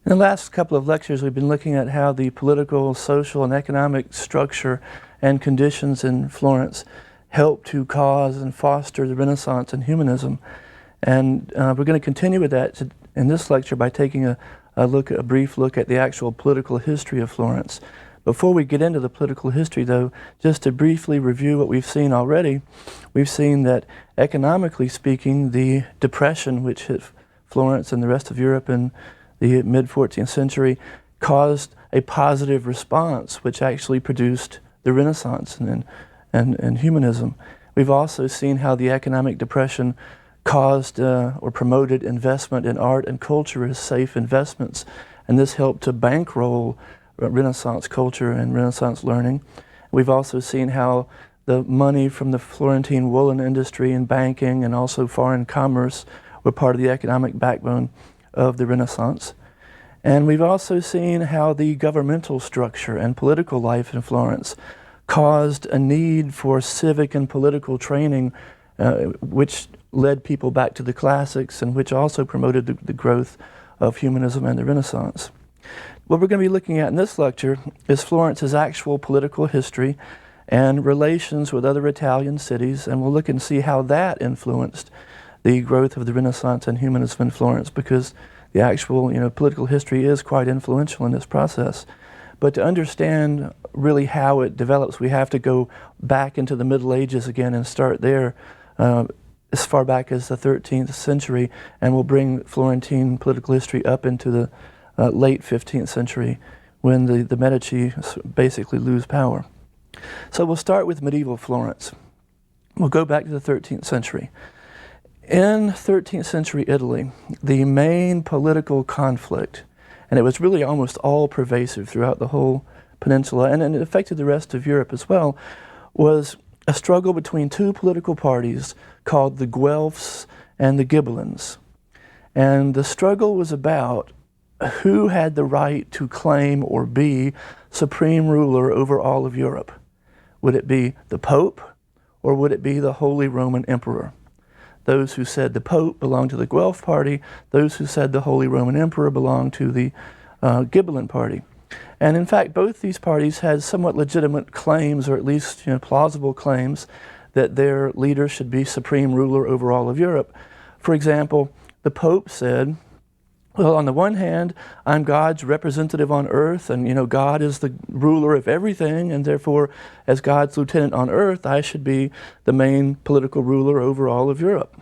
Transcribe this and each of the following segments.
In the last couple of lectures, we've been looking at how the political, social, and economic structure and conditions in Florence helped to cause and foster the Renaissance and humanism. And we're going to continue with that in this lecture by taking a brief look at the actual political history of Florence. Before we get into the political history, though, just to briefly review what we've seen already, we've seen that economically speaking, the depression which hit Florence and the rest of Europe in the mid-14th century caused a positive response, which actually produced the Renaissance and humanism. We've also seen how the economic depression caused or promoted investment in art and culture as safe investments, and this helped to bankroll Renaissance culture and Renaissance learning. We've also seen how the money from the Florentine woolen industry and banking and also foreign commerce were part of the economic backbone of the Renaissance. And we've also seen how the governmental structure and political life in Florence caused a need for civic and political training, which led people back to the classics and which also promoted the growth of humanism and the Renaissance. What we're going to be looking at in this lecture is Florence's actual political history and relations with other Italian cities, and we'll look and see how that influenced the growth of the Renaissance and humanism in Florence, because the actual political history is quite influential in this process. But to understand really how it develops, we have to go back into the Middle Ages again and start there as far back as the 13th century, and we'll bring Florentine political history up into the late 15th century when the Medici basically lose power. So we'll start with medieval Florence. We'll go back to the 13th century. In 13th century Italy, the main political conflict, and it was really almost all pervasive throughout the whole peninsula, and it affected the rest of Europe as well, was a struggle between two political parties called the Guelphs and the Ghibellines. And the struggle was about who had the right to claim or be supreme ruler over all of Europe. Would it be the Pope, or would it be the Holy Roman Emperor? Those who said the Pope belonged to the Guelph party, those who said the Holy Roman Emperor belonged to the Ghibelline party. And in fact, both these parties had somewhat legitimate claims, or at least plausible claims, that their leader should be supreme ruler over all of Europe. For example, the Pope said, well, on the one hand, I'm God's representative on earth, and God is the ruler of everything, and therefore, as God's lieutenant on earth, I should be the main political ruler over all of Europe,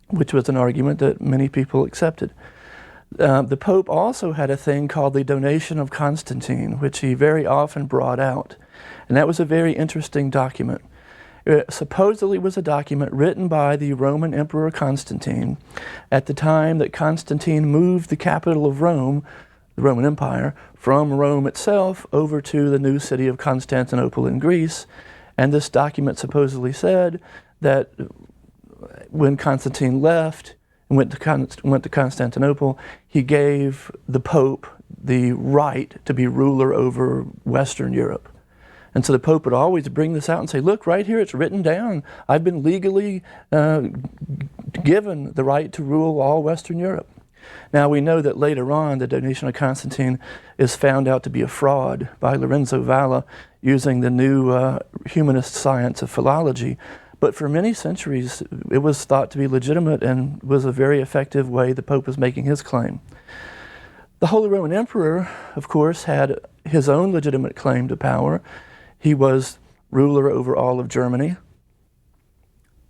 which was an argument that many people accepted. The Pope also had a thing called the Donation of Constantine, which he very often brought out, and that was a very interesting document. It supposedly was a document written by the Roman Emperor Constantine at the time that Constantine moved the capital of Rome, the Roman Empire, from Rome itself over to the new city of Constantinople in Greece. And this document supposedly said that when Constantine left and went to Constantinople, he gave the Pope the right to be ruler over Western Europe. And so the Pope would always bring this out and say, look, right here, it's written down. I've been legally given the right to rule all Western Europe. Now, we know that later on, the Donation of Constantine is found out to be a fraud by Lorenzo Valla using the new humanist science of philology. But for many centuries, it was thought to be legitimate and was a very effective way the Pope was making his claim. The Holy Roman Emperor, of course, had his own legitimate claim to power. He was ruler over all of Germany.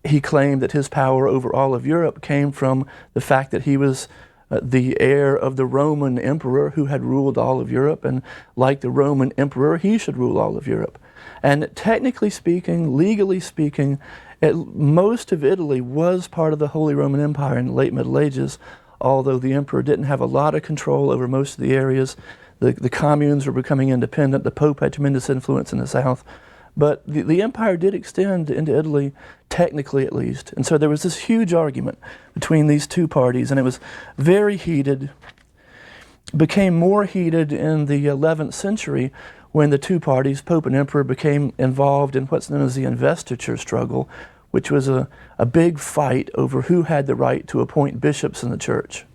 He claimed that his power over all of Europe came from the fact that he was the heir of the Roman emperor who had ruled all of Europe, and like the Roman emperor, he should rule all of Europe. And technically speaking, legally speaking, most of Italy was part of the Holy Roman Empire in the late Middle Ages, although the emperor didn't have a lot of control over most of the areas. The communes were becoming independent. The Pope had tremendous influence in the south. But the empire did extend into Italy, technically at least. And so there was this huge argument between these two parties, and it was very heated. Became more heated in the 11th century when the two parties, Pope and Emperor, became involved in what's known as the investiture struggle, which was a big fight over who had the right to appoint bishops in the church.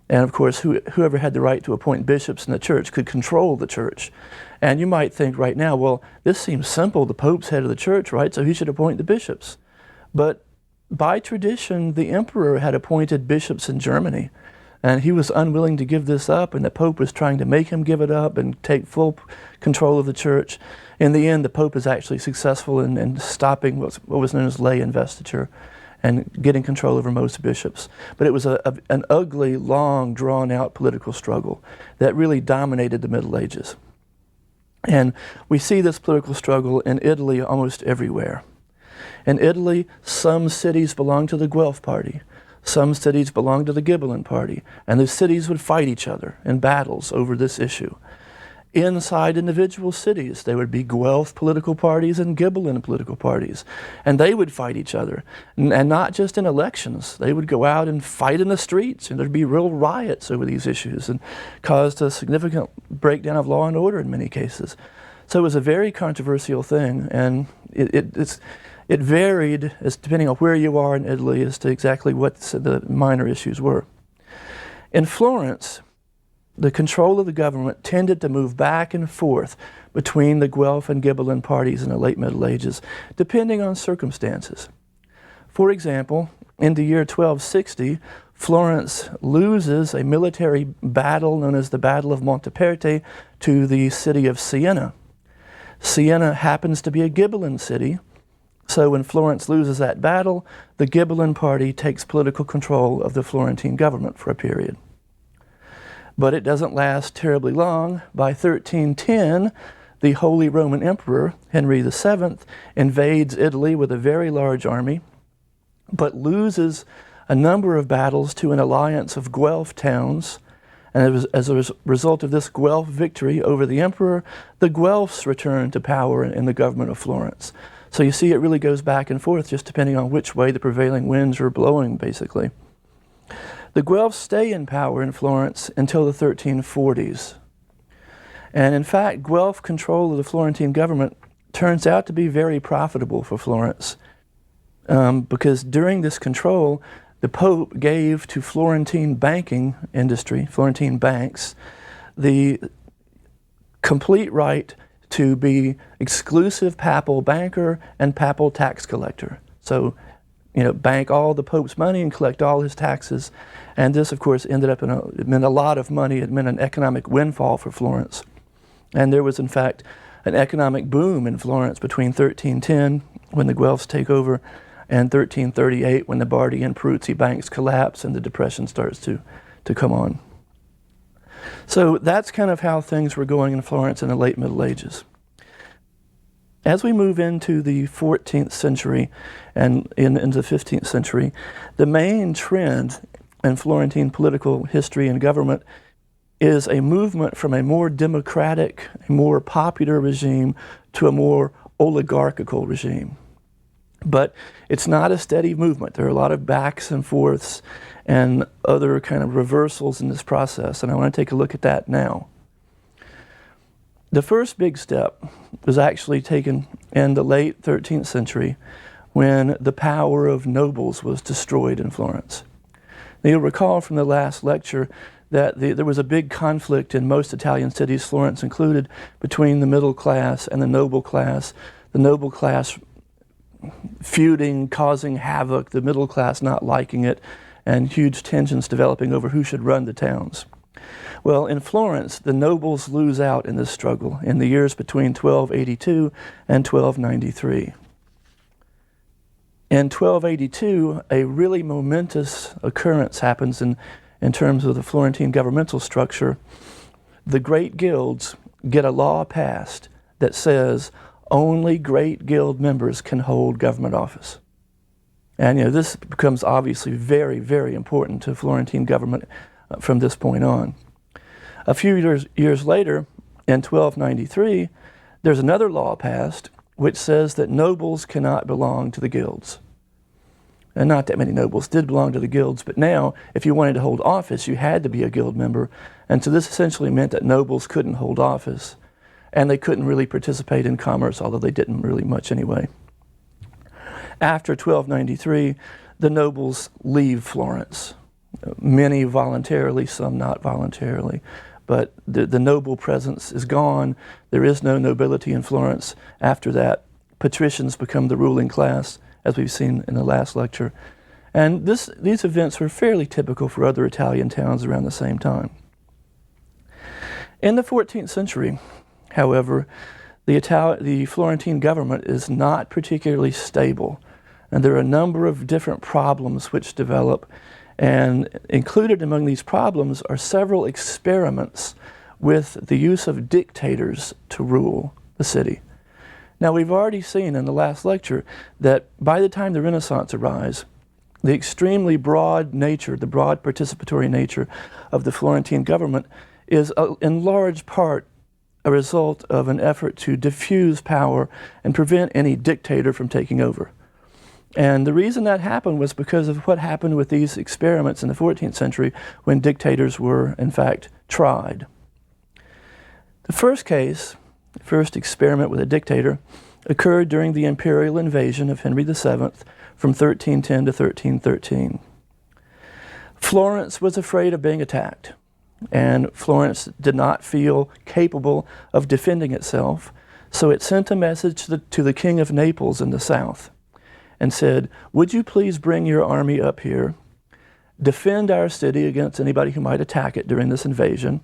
And of course, whoever had the right to appoint bishops in the church could control the church. And you might think right now, well, this seems simple. The Pope's head of the church, right? So he should appoint the bishops. But by tradition, the emperor had appointed bishops in Germany. And he was unwilling to give this up, and the Pope was trying to make him give it up and take full control of the church. In the end, the Pope is actually successful in stopping what was known as lay investiture and getting control over most bishops. But it was an ugly, long, drawn-out political struggle that really dominated the Middle Ages. And we see this political struggle in Italy almost everywhere. In Italy, some cities belonged to the Guelph Party. Some cities belonged to the Ghibelline Party, and the cities would fight each other in battles over this issue. Inside individual cities, there would be Guelph political parties and Ghibelline political parties, and they would fight each other. And not just in elections. They would go out and fight in the streets, and there'd be real riots over these issues, and caused a significant breakdown of law and order in many cases. So it was a very controversial thing, and it varied as depending on where you are in Italy as to exactly what the minor issues were. In Florence, the control of the government tended to move back and forth between the Guelph and Ghibelline parties in the late Middle Ages, depending on circumstances. For example, in the year 1260, Florence loses a military battle known as the Battle of Monteperte to the city of Siena. Siena happens to be a Ghibelline city, so when Florence loses that battle, the Ghibelline party takes political control of the Florentine government for a period. But it doesn't last terribly long. By 1310, the Holy Roman Emperor, Henry VII, invades Italy with a very large army, but loses a number of battles to an alliance of Guelph towns. And as a result of this Guelph victory over the emperor, the Guelphs return to power in the government of Florence. So you see it really goes back and forth just depending on which way the prevailing winds are blowing, basically. The Guelphs stay in power in Florence until the 1340s. And in fact, Guelph control of the Florentine government turns out to be very profitable for Florence because during this control, the Pope gave to Florentine banking industry, Florentine banks, the complete right to be exclusive papal banker and papal tax collector. So, bank all the Pope's money and collect all his taxes. And this, of course, ended up it meant a lot of money. It meant an economic windfall for Florence. And there was, in fact, an economic boom in Florence between 1310, when the Guelphs take over, and 1338, when the Bardi and Peruzzi banks collapse and the Depression starts to come on. So that's kind of how things were going in Florence in the late Middle Ages. As we move into the 14th century and into the 15th century, the main trend in Florentine political history and government is a movement from a more democratic, a more popular regime to a more oligarchical regime. But it's not a steady movement. There are a lot of backs and forths and other kind of reversals in this process, and I want to take a look at that now. The first big step was actually taken in the late 13th century when the power of nobles was destroyed in Florence. Now, you'll recall from the last lecture that there was a big conflict in most Italian cities, Florence included, between the middle class and the noble class. The noble class feuding, causing havoc, the middle class not liking it, and huge tensions developing over who should run the towns. Well, in Florence, the nobles lose out in this struggle in the years between 1282 and 1293. In 1282, a really momentous occurrence happens in terms of the Florentine governmental structure. The great guilds get a law passed that says only great guild members can hold government office. And this becomes obviously very, very important to Florentine government from this point on. A few years later, in 1293, there's another law passed which says that nobles cannot belong to the guilds. And not that many nobles did belong to the guilds, but now, if you wanted to hold office, you had to be a guild member. And so this essentially meant that nobles couldn't hold office, and they couldn't really participate in commerce, although they didn't really much anyway. After 1293, the nobles leave Florence. many voluntarily, some not voluntarily. But the noble presence is gone. There is no nobility in Florence after that. Patricians become the ruling class, as we've seen in the last lecture. And these events were fairly typical for other Italian towns around the same time. In the 14th century, however, the Florentine government is not particularly stable. And there are a number of different problems which develop. And included among these problems are several experiments with the use of dictators to rule the city. Now, we've already seen in the last lecture that by the time the Renaissance arrives, the extremely broad nature, the broad participatory nature of the Florentine government is in large part a result of an effort to diffuse power and prevent any dictator from taking over. And the reason that happened was because of what happened with these experiments in the 14th century when dictators were, in fact, tried. The first case, the first experiment with a dictator, occurred during the imperial invasion of Henry VII from 1310 to 1313. Florence was afraid of being attacked, and Florence did not feel capable of defending itself, so it sent a message to the King of Naples in the south and said, "Would you please bring your army up here, defend our city against anybody who might attack it during this invasion,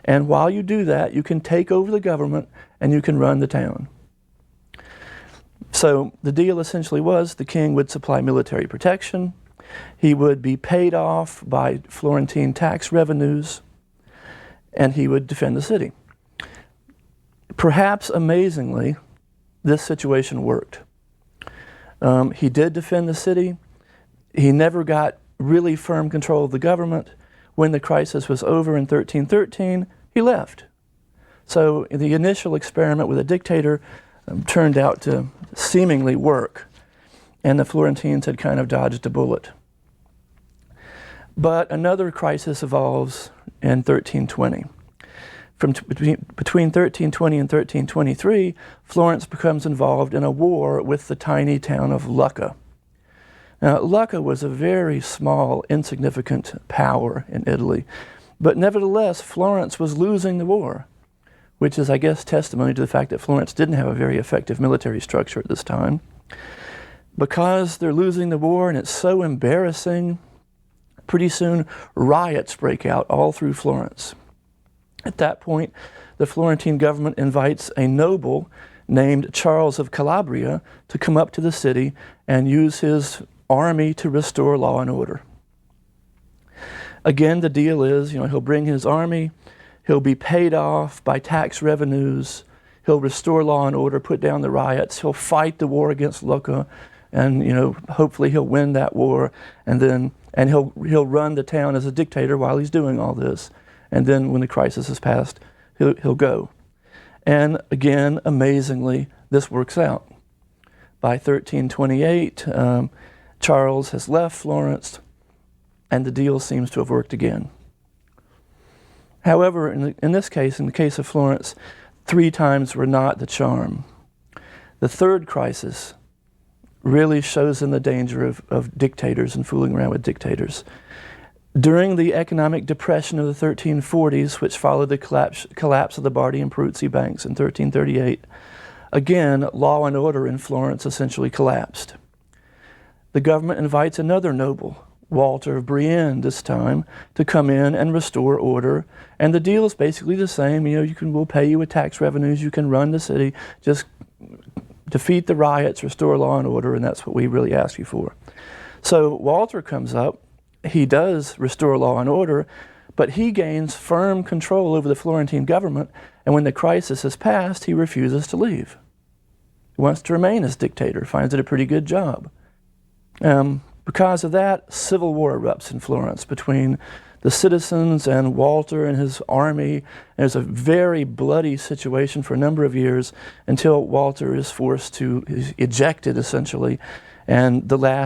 and while you do that, you can take over the government and you can run the town." So the deal essentially was the king would supply military protection, he would be paid off by Florentine tax revenues, and he would defend the city. Perhaps amazingly, this situation worked. He did defend the city. He never got really firm control of the government. When the crisis was over in 1313, he left. So the initial experiment with a dictator turned out to seemingly work, and the Florentines had kind of dodged a bullet. But another crisis evolves in 1320. Between 1320 and 1323, Florence becomes involved in a war with the tiny town of Lucca. Now, Lucca was a very small, insignificant power in Italy, but nevertheless, Florence was losing the war, which is, I guess, testimony to the fact that Florence didn't have a very effective military structure at this time. Because they're losing the war and it's so embarrassing, pretty soon riots break out all through Florence. At that point, the Florentine government invites a noble named Charles of Calabria to come up to the city and use his army to restore law and order. Again, the deal is, he'll bring his army, he'll be paid off by tax revenues, he'll restore law and order, put down the riots, he'll fight the war against Lucca, and hopefully he'll win that war, and he'll run the town as a dictator while he's doing all this. And then when the crisis is passed, he'll go. And again, amazingly, this works out. By 1328, Charles has left Florence, and the deal seems to have worked again. However, in this case, in the case of Florence, 3 times were not the charm. The third crisis really shows in the danger of dictators and fooling around with dictators. During the economic depression of the 1340s, which followed the collapse of the Bardi and Peruzzi banks in 1338, again, law and order in Florence essentially collapsed. The government invites another noble, Walter of Brienne this time, to come in and restore order, and the deal is basically the same. We'll pay you with tax revenues, you can run the city, just defeat the riots, restore law and order, and that's what we really ask you for. So Walter comes up. He does restore law and order, but he gains firm control over the Florentine government, and when the crisis has passed, he refuses to leave. He wants to remain as dictator, finds it a pretty good job. Because of that, civil war erupts in Florence between the citizens and Walter and his army. There's a very bloody situation for a number of years until Walter is forced to, he's ejected essentially, and the last